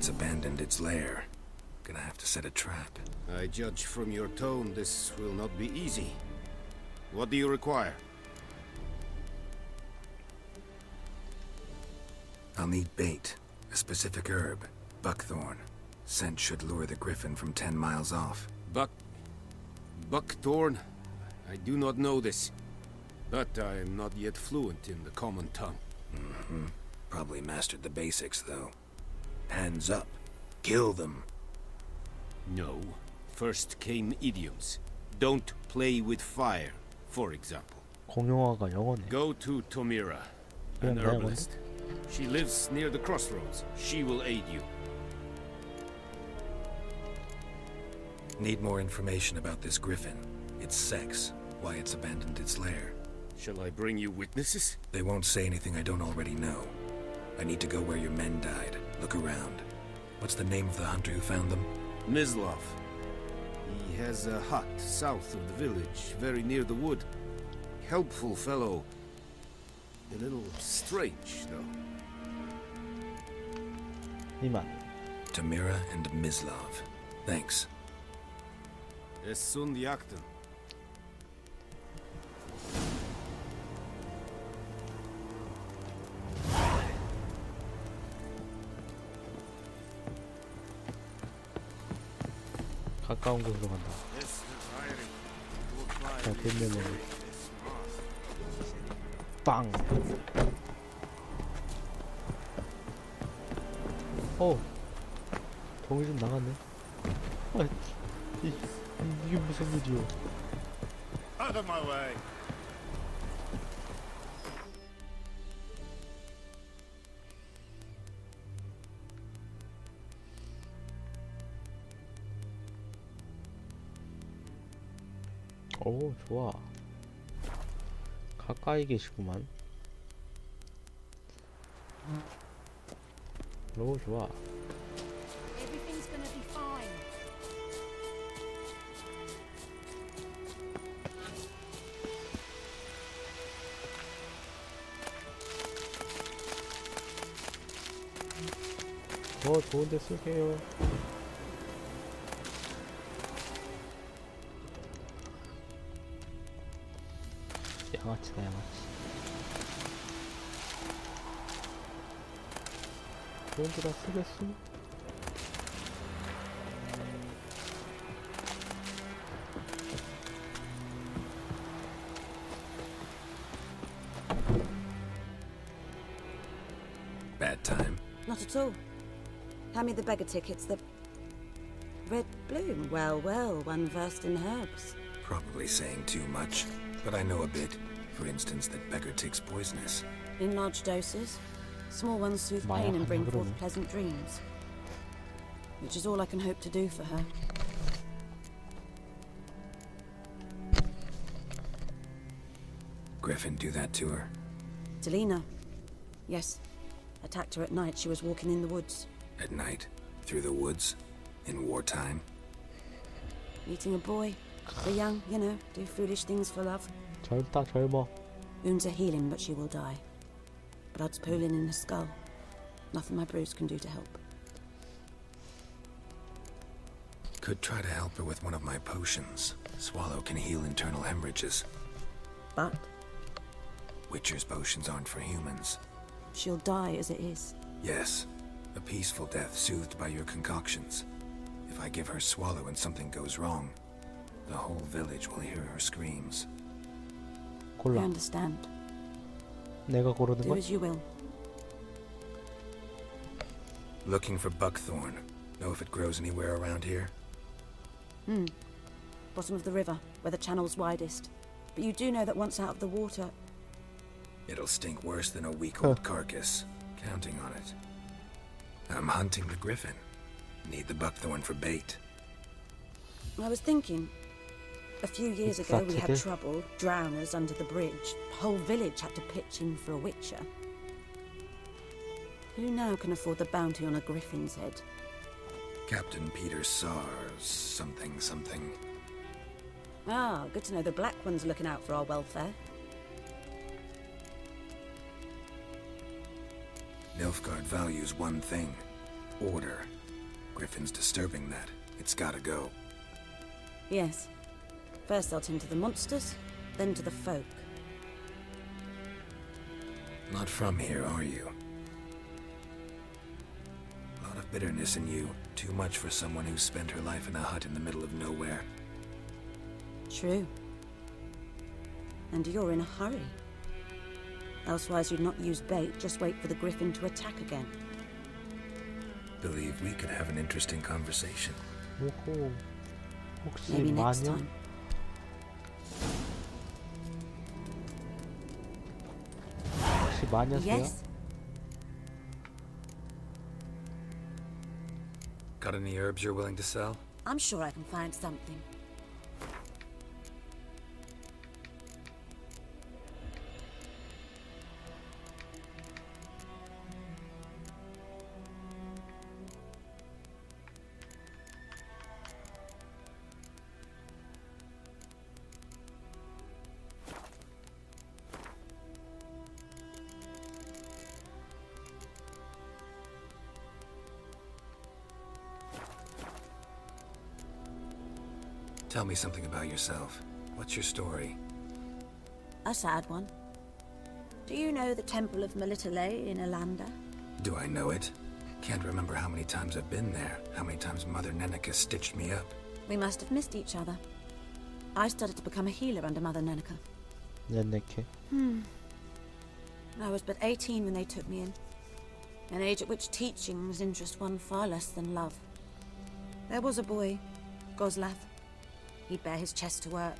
it's abandoned its lair. Gonna have to set a trap. I judge from your tone this will not be easy. What do you require? I'll need bait, a specific herb, buckthorn. Scent should lure the griffin from 10 miles off. Buckthorn? I do not know this. But I am not yet fluent in the common tongue. Mm-hmm. Probably mastered the basics, though. Hands up. Kill them. No. First came idioms. Don't play with fire, for example. 공용어가 영어네. Go to Tomira, an herbalist. She lives near the crossroads. She will aid you. Need more information about this griffin. Its sex, why it's abandoned its lair. Shall I bring you witnesses? They won't say anything I don't already know. I need to go where your men died. Look around. What's the name of the hunter who found them? Mislav. He has a hut south of the village, very near the wood. Helpful fellow. A little strange, though. 이만. Tamira and Mislav. Thanks. Es sunt jakten. 가까운 곳으로 간다. 자, 되면은 빵. 동이 좀 나갔네. 이게 무슨 일이요? Out of my way. 오, 좋아. 가까이 계시구만. 너무 좋아. Everything's gonna be fine. 더 좋은데 쓸게요. 양아치다, 양아치. 좋은데다 쓰겠어? Bad time. Not at all. Hand me the beggar tickets, the red bloom. Well, well, one versed in herbs. Probably saying too much, but I know a bit. For instance, that beggar tick's poisonous. In large doses. Small ones soothe pain and bring forth pleasant dreams. Which is all I can hope to do for her. Griffin do that to her? Delina. Yes. Attacked her at night. She was walking in the woods. At night? Through the woods? In wartime? Meeting a boy. The young, you know, do foolish things for love. 젊다, 젊어. Wounds are healing, but she will die. Blood's pooling in her skull. Nothing my bruise can do to help. Could try to help her with one of my potions. Swallow can heal internal hemorrhages. But Witcher's potions aren't for humans. she'll die as it is. Yes, a peaceful death soothed by your concoctions. If I give her Swallow and something goes wrong, the whole village will hear her screams. I 골라. understand. 내가 고르는 Do 건? as you will. Looking for buckthorn. Know if it grows anywhere around here? Bottom of the river, where the channel's widest. But you do know that once out of the water... It'll stink worse than a week-old carcass. Counting on it. I'm hunting the griffin. Need the buckthorn for bait. I was thinking... A few years ago we had Excited. trouble, drowners under the bridge. The whole village had to pitch in for a witcher. Who now can afford the bounty on a griffin's head? Captain Peter Sars, something. Ah, good to know the Black One's looking out for our welfare. Nilfgaard values one thing. Order. Griffin's disturbing that. It's gotta go. Yes. First they'll tend to the monsters, then to the folk. Not from here, are you? A lot of bitterness in you. Too much for someone who spent her life in a hut in the middle of nowhere. True. And you're in a hurry. Elsewise you'd not use bait, just wait for the griffin to attack again. Believe we could have an interesting conversation. 오호. 혹시 Maybe next 마녀? time. 혹시 마녀세요? Yes. Got any herbs you're willing to sell? I'm sure I can find something. Tell me something about yourself. What's your story? A sad one. Do you know the Temple of Melitele in Alanda? Do I know it? Can't remember how many times I've been there, how many times Mother Neneka stitched me up. We must have missed each other. I started to become a healer under Mother Neneka. 연내케. I was but 18 when they took me in. An age at which teachings interest one far less than love. There was a boy, Goslav. He'd bare his chest to work.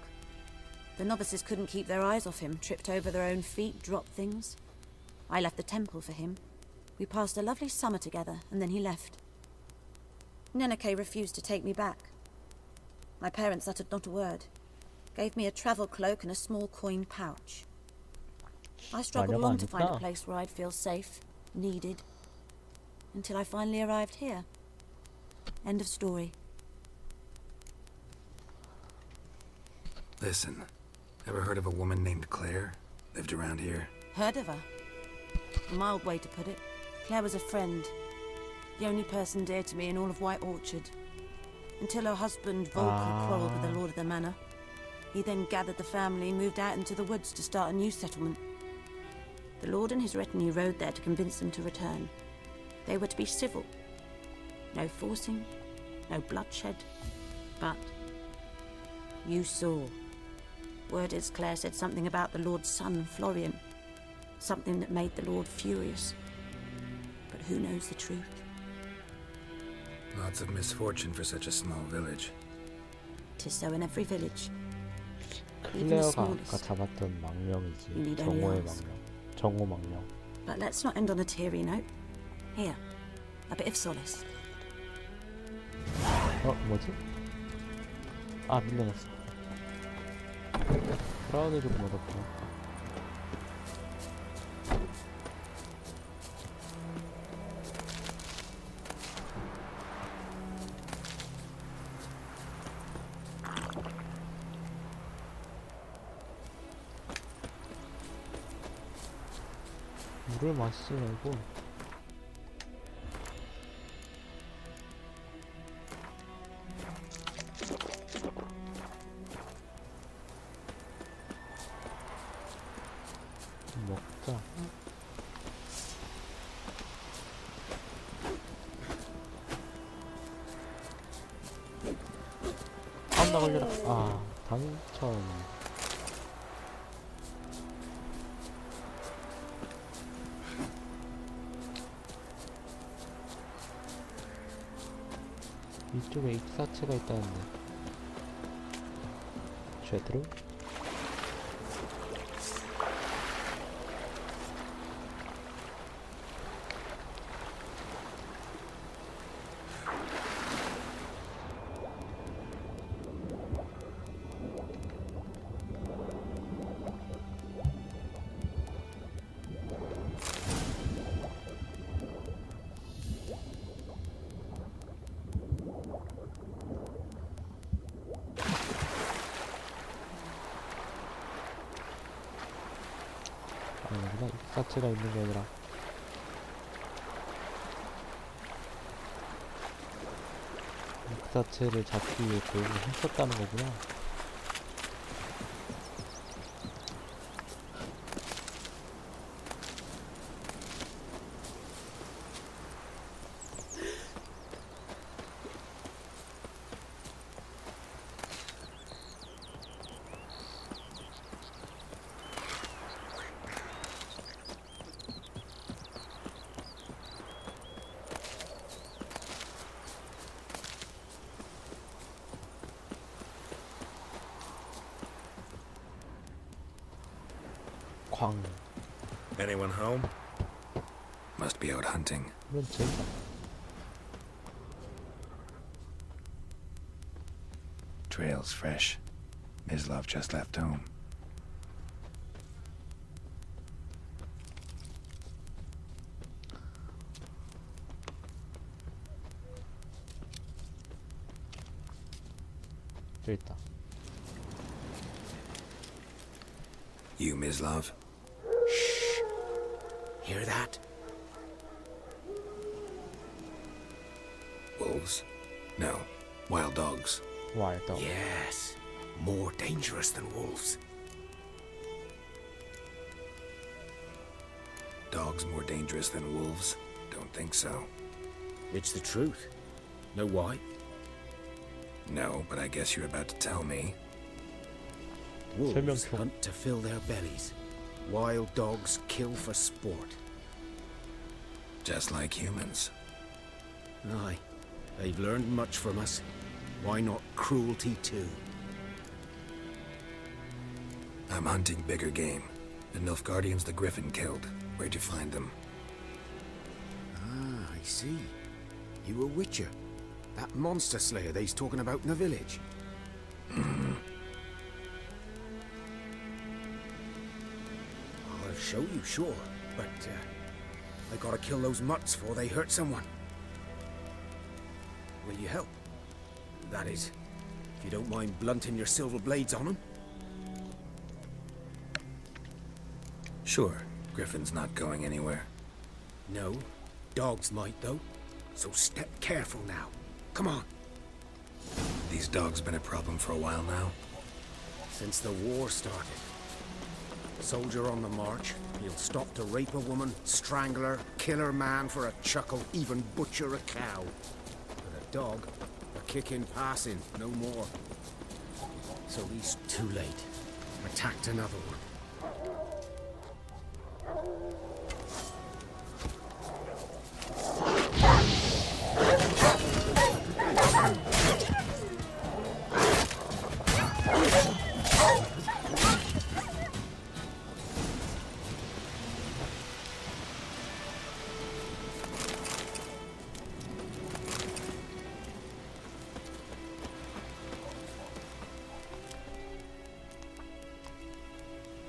The novices couldn't keep their eyes off him, tripped over their own feet, dropped things. I left the temple for him. We passed a lovely summer together, and then he left. Neneke refused to take me back. My parents uttered not a word. Gave me a travel cloak and a small coin pouch. I struggled long to find a place where I'd feel safe, needed, until I finally arrived here. End of story. Listen, ever heard of a woman named Claire? Lived around here? Heard of her? A mild way to put it. Claire was a friend. The only person dear to me in all of White Orchard. Until her husband, Volker, quarreled with the lord of the manor. He then gathered the family and moved out into the woods to start a new settlement. The lord and his retinue rode there to convince them to return. They were to be civil. No forcing, no bloodshed. But you saw. Word is Claire said something about the lord's son, Florian. Something that made the lord furious. But who knows the truth? Lots of misfortune for such a small village. 'Tis so in every village. 클레어가 아까 잡았던 망령이지. 정오의 망령. 정오 망령. But let's not end on a teary note. Here, a bit of solace. 뭐지? 아, 밀려났어. 브라운을 조금 얻었구나. 물을 마시지 말고 좀 먹자. 나 걸려라. 아, 당첨. 이쪽에 익사체가 있다는데. 제대로? 아니구나, 익사체가 있는 게 아니라 익사체를 잡기 위해 고용을 했었다는 거구나. 광. Anyone home? Must be out hunting. 이건 제가 Trail's fresh. Mislav just left home. 여기 있다. You, Mislav? Hear that? Wolves? No. Wild dogs. 와일드. Yes. More dangerous than wolves. Dogs more dangerous than wolves? Don't think so. It's the truth. Know why? No, but I guess you're about to tell me. Wolves 설명표. hunt to fill their bellies. Wild dogs kill for sport. Just like humans. Aye. They've learned much from us. Why not cruelty too? I'm hunting bigger game. The Nilfgaardians the Griffin killed. Where'd you find them? Ah, I see. You a witcher. That monster slayer they's talking about in the village. I'll show you, sure. But, I gotta kill those mutts before they hurt someone. Will you help? That is, if you don't mind blunting your silver blades on them. Sure. Griffin's not going anywhere. No, dogs might though. So step careful now. Come on. These dogs been a problem for a while now. Since the war started. Soldier on the march, he'll stop to rape a woman, strangle her, kill her man for a chuckle, even butcher a cow. But a dog, a kick in passing, no more. So he's too late. Attacked another one.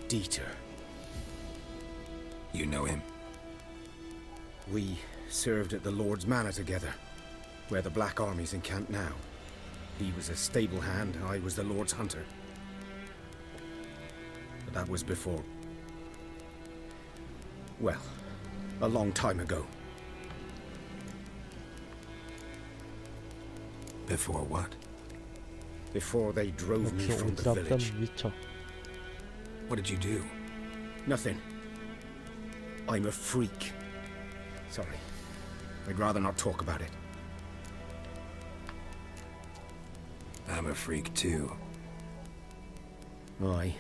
Dieter. You know him? We served at the Lord's Manor together, where the Black Army's encamped now. He was a stable hand, I was the Lord's hunter. But that was before... well, a long time ago. Before what? Before they drove me 역시 from the 오지랖던 village. 위쳐. What did you do? Nothing. I'm a freak. Sorry. I'd rather not talk about it. I'm a freak too. Aye,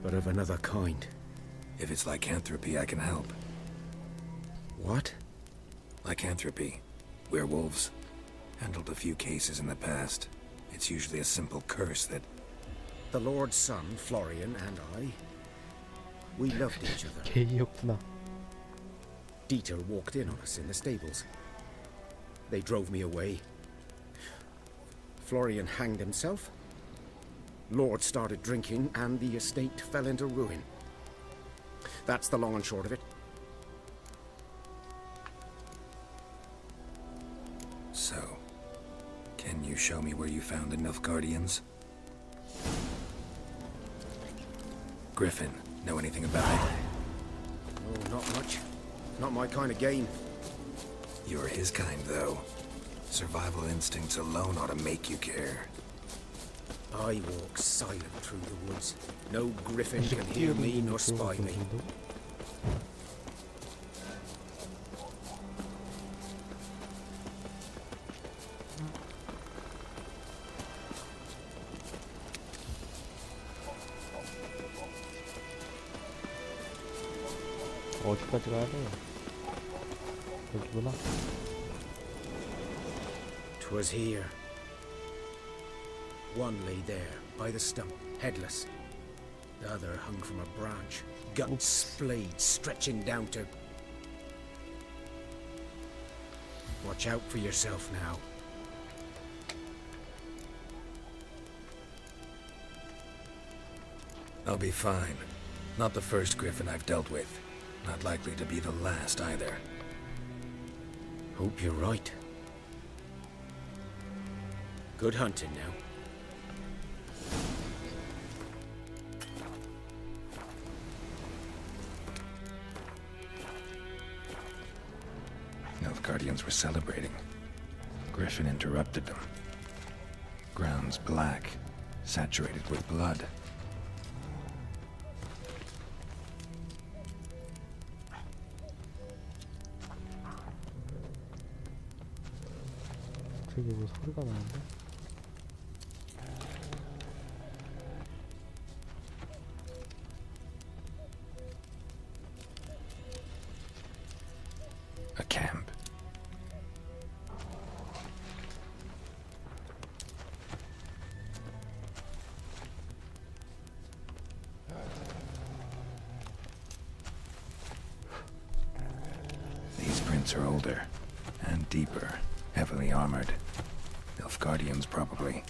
but of another kind. If it's lycanthropy, I can help. What? Lycanthropy. Werewolves. Handled a few cases in the past. It's usually a simple curse that... The Lord's son, Florian, and I... we loved each other. 게이였구나. Dieter walked in on us in the stables. They drove me away. Florian hanged himself. Lord started drinking, and the estate fell into ruin. That's the long and short of it. So, can you show me where you found the Nilfgaardians? Griffin, know anything about it? Oh, not much. Not my kind of game. You're his kind, though. Survival instincts alone ought to make you care. I walk silent through the woods. No griffin 이렇게 can hear me 뛰어다니는 nor spy 그런 me. 정도? 어디까지 가야 돼? 여기구나. 'Twas here. One lay there, by the stump, headless. The other hung from a branch, guts splayed, stretching down to... Watch out for yourself now. I'll be fine. Not the first griffin I've dealt with. Not likely to be the last either. Hope you're right. Good hunting now. Nilfgaardians were celebrating. Griffin interrupted them. Ground's black, saturated with blood. 저기 뭐 소리가 나는데? A camp. These prints are older and deeper, heavily armored. Nilfgaardians, probably.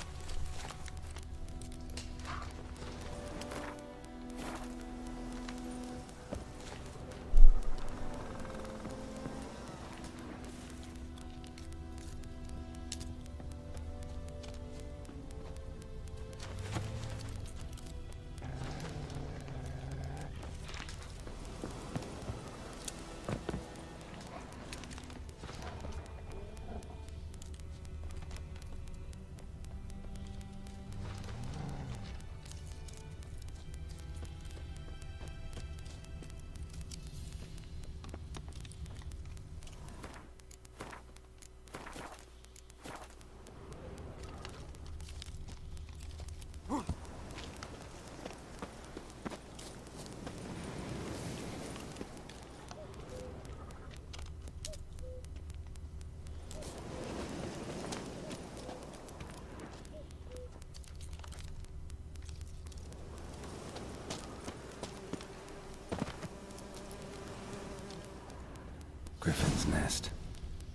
Griffin's nest.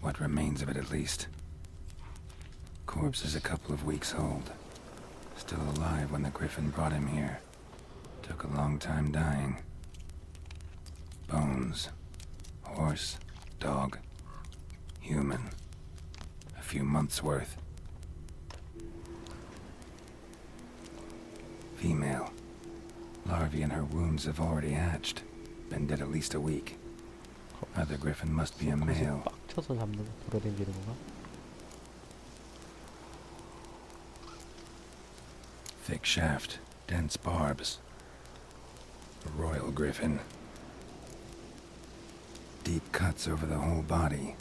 What remains of it, at least. Corpse is a couple of weeks old. Still alive when the griffin brought him here. Took a long time dying. Bones. Horse. Dog. Human. A few months' worth. Female. Larvae in her wounds have already hatched. Been dead at least a week. Other griffin must be a male. 빡쳐서 잡는 돌아다니는구나. Thick shaft, dense barbs. A royal griffin. Deep cuts over the whole body.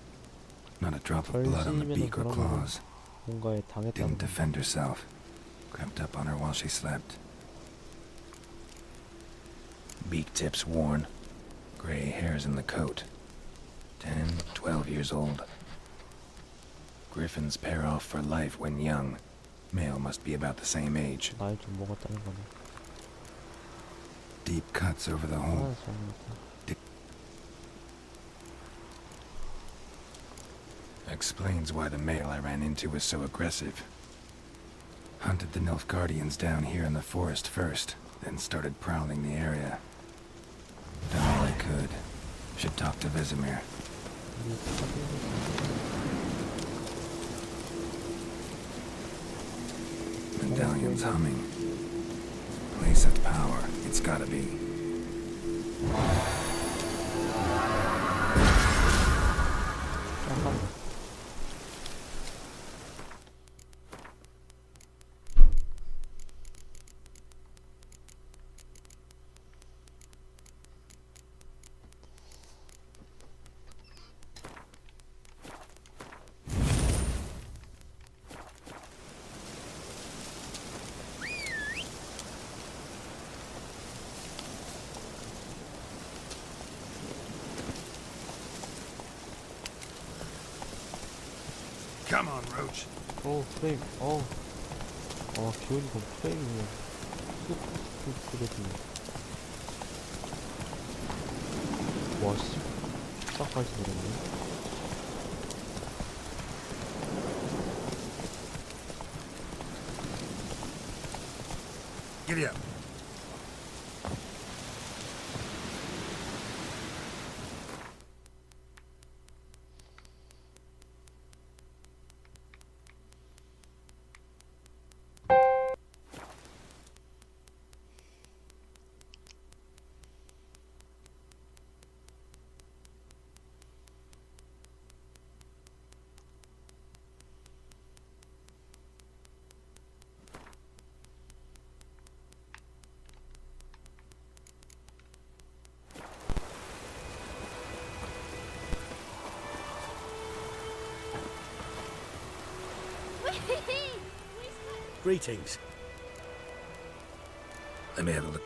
Not a drop of blood on the beak or claws. 뭔가에 당했다는 Didn't defend herself. Crept up on her while she slept. Beak tips worn. Gray hairs in the coat. 10, 12 years old. Griffins pair off for life when young. Male must be about the same age. 나이 좀 먹었다는 거네. Deep cuts over the whole. 아, 잘못했다. Explains why the male I ran into was so aggressive. Hunted the Nilfgaardians down here in the forest first, then started prowling the area. Done all I could. Should talk to Vesemir. Medallion's humming. Place of power, it's gotta be. Come on, Roach. 프레임. 기온이 그럼 프레임이 그냥 쑥 그려지네. 와, 씨. 싹까지 들었네. Giddy up. Greetings. Let me have a look.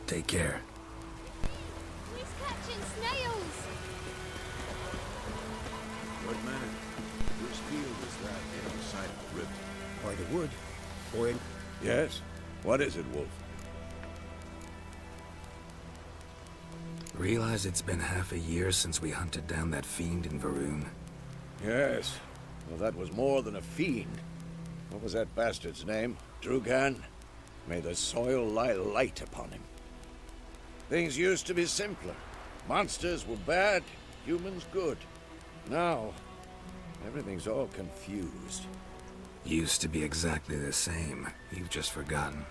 Take care. He's catching snails! What man? Which field is that the other side of the river? By the wood. Boy, Yes? What is it, Wolf? Realize it's been half a year since we hunted down that fiend in Varun? Yes. Well, that was more than a fiend. What was that bastard's name? Drugan? May the soil lie light upon him. Things used to be simpler. Monsters were bad, humans good. Now, everything's all confused. Used to be exactly the same. You've just forgotten.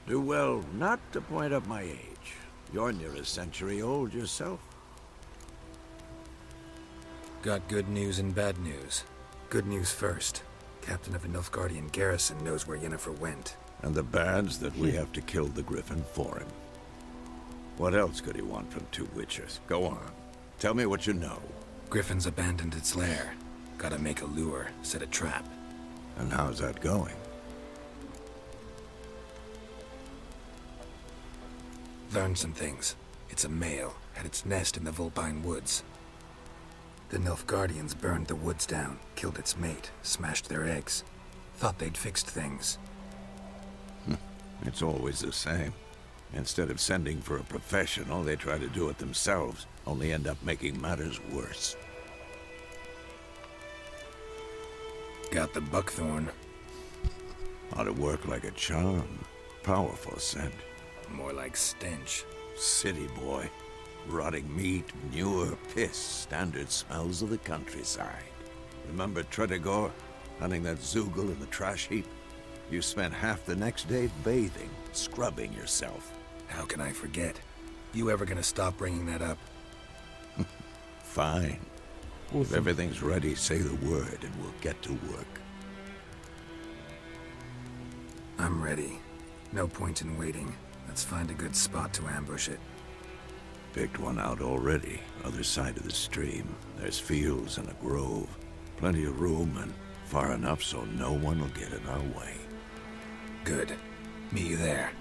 Do well not to point up my age. You're near a century old yourself. Got good news and bad news. Good news first. Captain of a Nilfgaardian garrison knows where Yennefer went. And the bad's that we have to kill the Griffin for him. What else could he want from two witchers? Go on. Tell me what you know. Griffin's abandoned its lair. Gotta make a lure, set a trap. And how's that going? Learned some things. It's a male, had its nest in the Vulpine Woods. The Nilfgaardians burned the woods down, killed its mate, smashed their eggs. Thought they'd fixed things. It's always the same. Instead of sending for a professional, they try to do it themselves, only end up making matters worse. Got the buckthorn. Ought to work like a charm. Powerful scent. More like stench. City boy. Rotting meat, manure, piss, standard smells of the countryside. Remember Tredegor, hunting that Zoogle in the trash heap? You spent half the next day bathing, scrubbing yourself. How can I forget? You ever gonna stop bringing that up? Fine. If everything's ready, say the word and we'll get to work. I'm ready. No point in waiting. Let's find a good spot to ambush it. Picked one out already, other side of the stream. There's fields and a grove. Plenty of room and far enough so no one will get in our way. Good. Meet you there.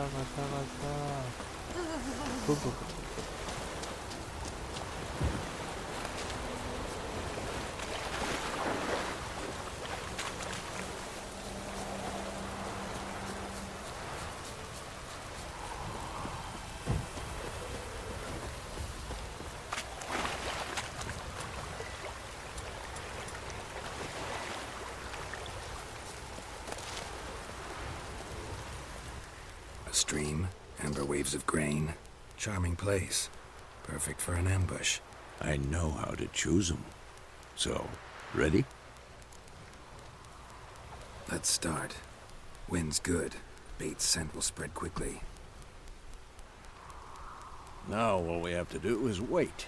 가자. 그거. A stream, amber waves of grain. Charming place. Perfect for an ambush. I know how to choose them. So, ready? Let's start. Wind's good. Bait's scent will spread quickly. Now all we have to do is wait.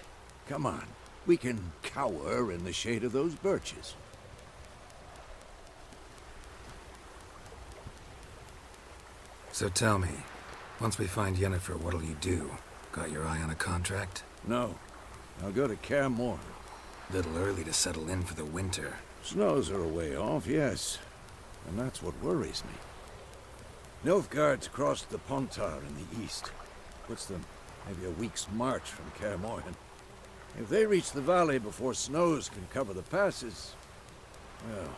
Come on. We can cower in the shade of those birches. So tell me, once we find Yennefer, what'll you do? Got your eye on a contract? No. I'll go to Kaer Morhen. Little early to settle in for the winter. Snows are a way off, yes. And that's what worries me. Nilfgaard's crossed the Pontar in the east. Puts them maybe a week's march from Kaer Morhen. If they reach the valley before snows can cover the passes, well,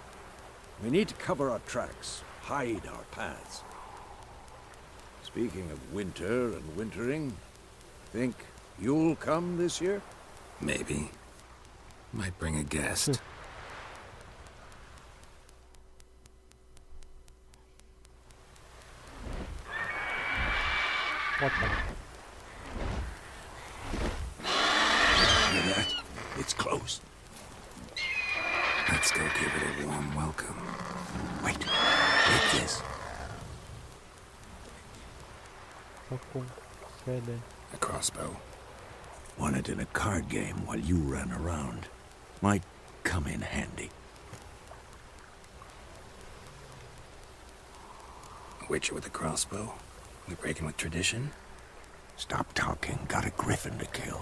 we need to cover our tracks, hide our paths. Speaking of winter and wintering, think you'll come this year? Maybe. Might bring a guest. 왔다. Hear that? It's close. Let's go give it a warm welcome. Wait. Take this. 석공. 세대. A crossbow. Won it in a card game while you ran around. Might come in handy. A witcher with a crossbow? We breaking with tradition? Stop talking. Got a griffin to kill.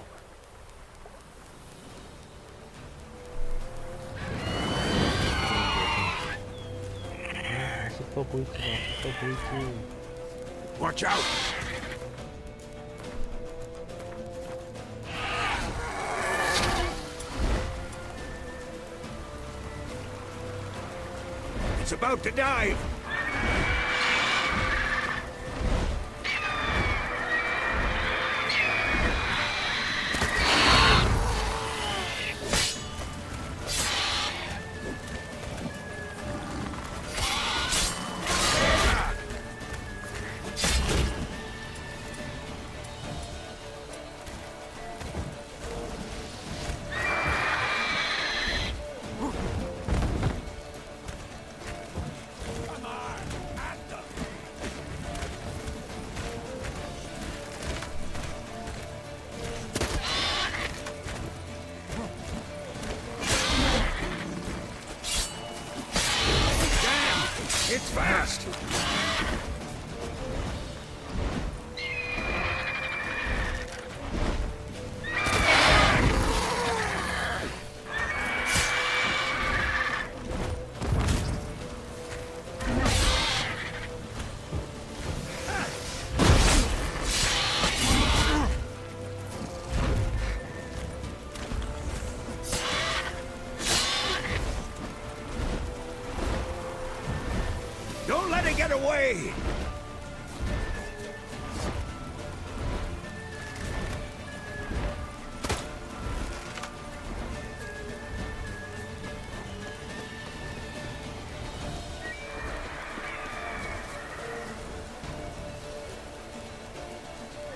맛있어 보이지 마. 맛있어 보이지. Watch out! It's about to dive! It's fast! Don't let it get away!